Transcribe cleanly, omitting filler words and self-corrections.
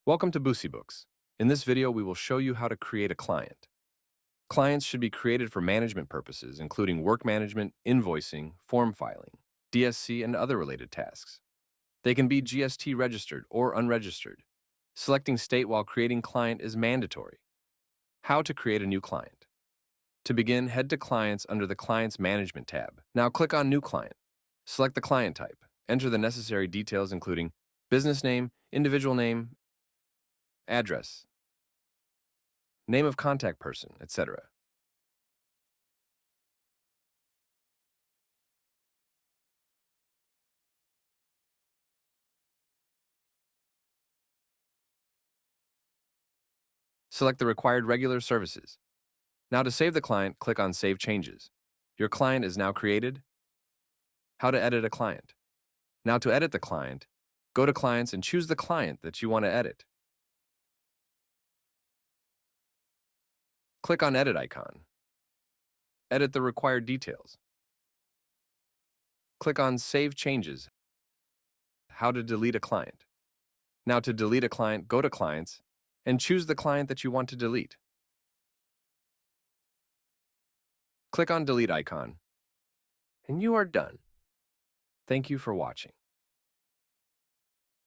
Welcome to Boosie Books. In this video, we will show you how to create a client. Clients should be created for management purposes, including work management, invoicing, form filing, DSC, and other related tasks. They can be GST registered or unregistered. Selecting state while creating client is mandatory. How to create a new client. To begin, head to Clients under the Client's Management tab. Now click on New Client. Select the client type. Enter the necessary details including business name, individual name, address, name of contact person, etc. Select the required regular services. Now to save the client, click on Save Changes. Your client is now created. How to edit a client. Now to edit the client, go to Clients and choose the client that you want to edit. Click on Edit icon. Edit the required details. Click on Save Changes. How to delete a client. Now to delete a client, go to Clients and choose the client that you want to delete. Click on Delete icon, and you are done. Thank you for watching.